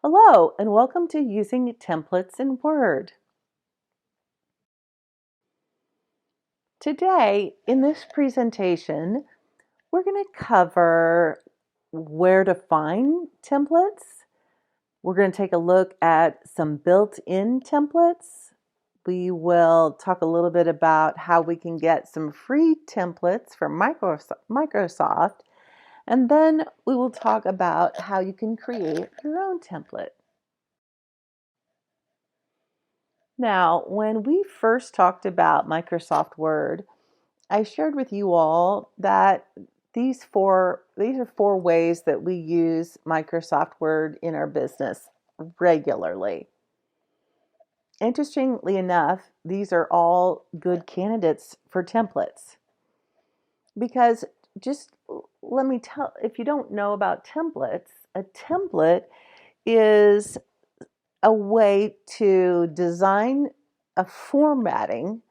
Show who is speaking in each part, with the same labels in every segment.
Speaker 1: Hello, and welcome to Using Templates in Word. Today, in this presentation, we're going to cover where to find templates. We're going to take a look at some built-in templates. We will talk a little bit about how we can get some free templates from Microsoft, and then we will talk about how you can create your own template. Now, when we first talked about Microsoft Word, I shared with you all that these are four ways that we use Microsoft Word in our business regularly. Interestingly enough, these are all good candidates for templates because just let me tell, if you don't know about templates, a template is a way to design a formatting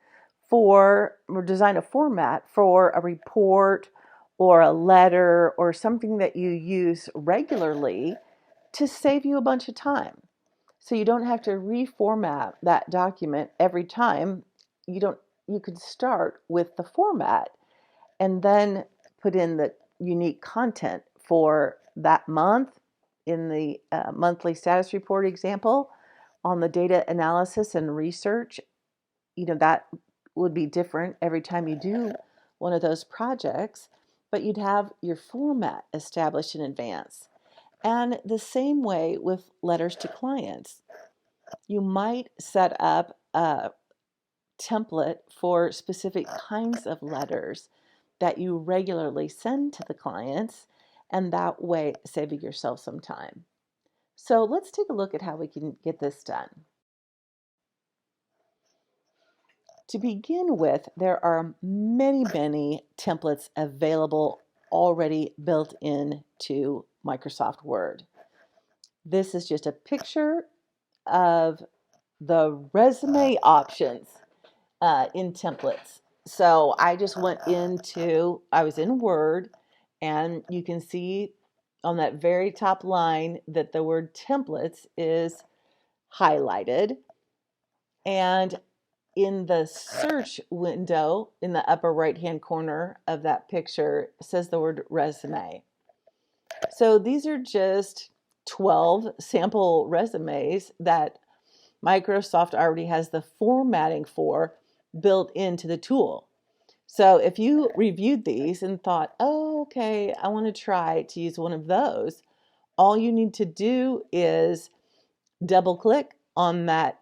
Speaker 1: or design a format for a report or a letter or something that you use regularly to save you a bunch of time. So you don't have to reformat that document every time. You could start with the format and then put in the unique content for that month in the monthly status report example. On the data analysis and research, that would be different every time you do one of those projects, but you'd have your format established in advance. And the same way with letters to clients. You might set up a template for specific kinds of letters that you regularly send to the clients, and that way saving yourself some time. So let's take a look at how we can get this done. To begin with, there are many templates available already built into Microsoft Word. This is just a picture of the resume options in templates. So I just I was in Word, and you can see on that very top line that the word templates is highlighted. And in the search window in the upper right hand corner of that picture says the word resume. So these are just 12 sample resumes that Microsoft already has the formatting for built into the tool. So if you reviewed these and thought, oh, okay, I want to try to use one of those, all you need to do is double click on that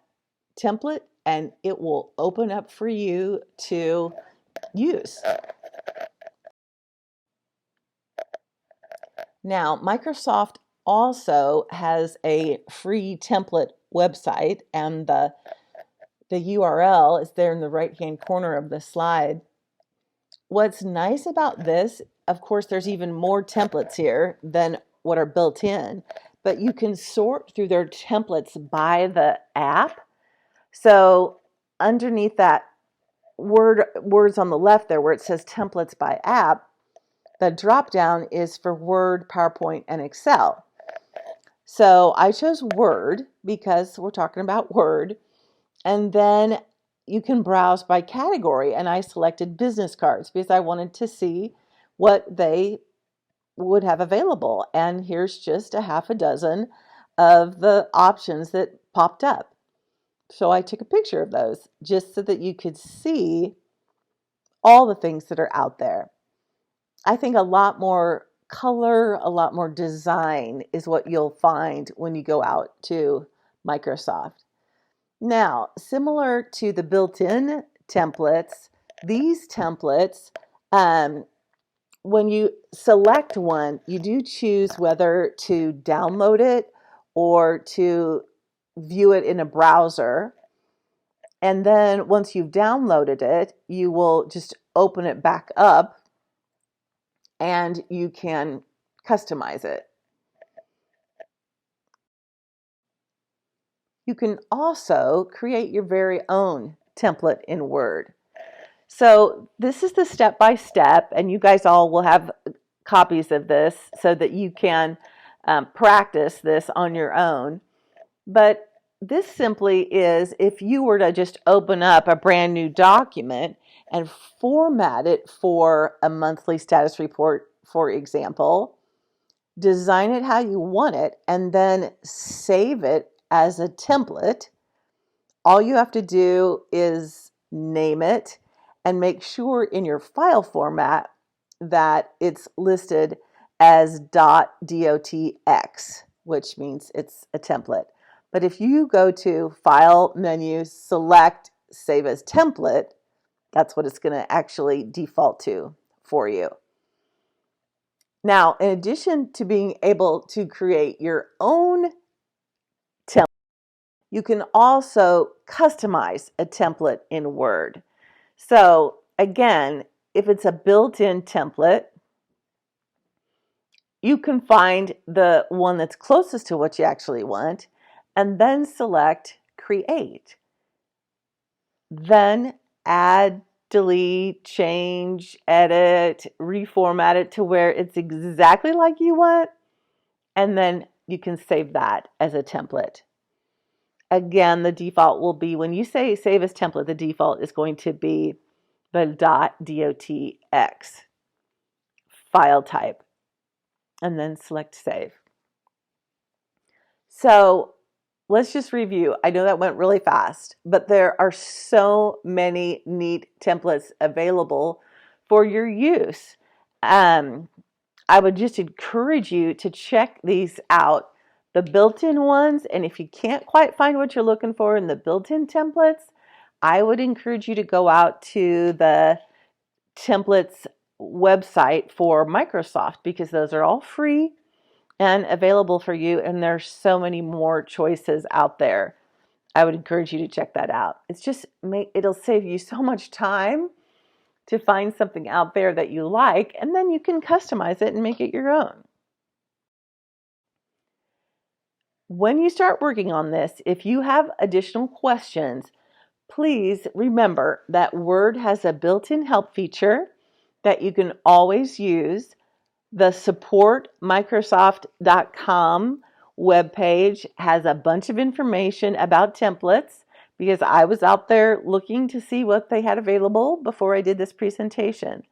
Speaker 1: template and it will open up for you to use. Now, Microsoft also has a free template website, and the URL is there in the right-hand corner of the slide. What's nice about this, of course, there's even more templates here than what are built in, but you can sort through their templates by the app. So underneath that words on the left there where it says templates by app, the drop down is for Word, PowerPoint, and Excel. So I chose Word because we're talking about Word. And then you can browse by category. And I selected business cards because I wanted to see what they would have available. And here's just a half a dozen of the options that popped up. So I took a picture of those just so that you could see all the things that are out there. I think a lot more color, a lot more design is what you'll find when you go out to Microsoft. Now, similar to the built-in templates, these templates, when you select one, you do choose whether to download it or to view it in a browser. And then once you've downloaded it, you will just open it back up and you can customize it. You can also create your very own template in Word. So this is the step-by-step, and you guys all will have copies of this so that you can practice this on your own. But this simply is if you were to just open up a brand new document and format it for a monthly status report, for example, design it how you want it, and then save it as a template. All you have to do is name it and make sure in your file format that it's listed as .dotx, which means it's a template. But if you go to File menu, select Save as Template, that's what it's going to actually default to for you. Now, in addition to being able to create your own template, you can also customize a template in Word. So again, if it's a built-in template, you can find the one that's closest to what you actually want and then select Create. Then add, delete, change, edit, reformat it to where it's exactly like you want, and then you can save that as a template. Again, the default will be, when you say save as template, the default is going to be the .dotx file type, and then select save. So let's just review. I know that went really fast, but there are so many neat templates available for your use. I would just encourage you to check these out, the built-in ones, and if you can't quite find what you're looking for in the built-in templates, I would encourage you to go out to the templates website for Microsoft, because those are all free and available for you, and there's so many more choices out there. I would encourage you to check that out. It'll save you so much time to find something out there that you like, and then you can customize it and make it your own. When you start working on this, if you have additional questions, please remember that Word has a built-in help feature that you can always use. The supportmicrosoft.com webpage has a bunch of information about templates, because I was out there looking to see what they had available before I did this presentation.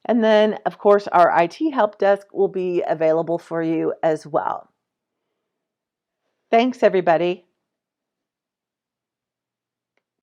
Speaker 1: And then, of course, our IT help desk will be available for you as well. Thanks, everybody.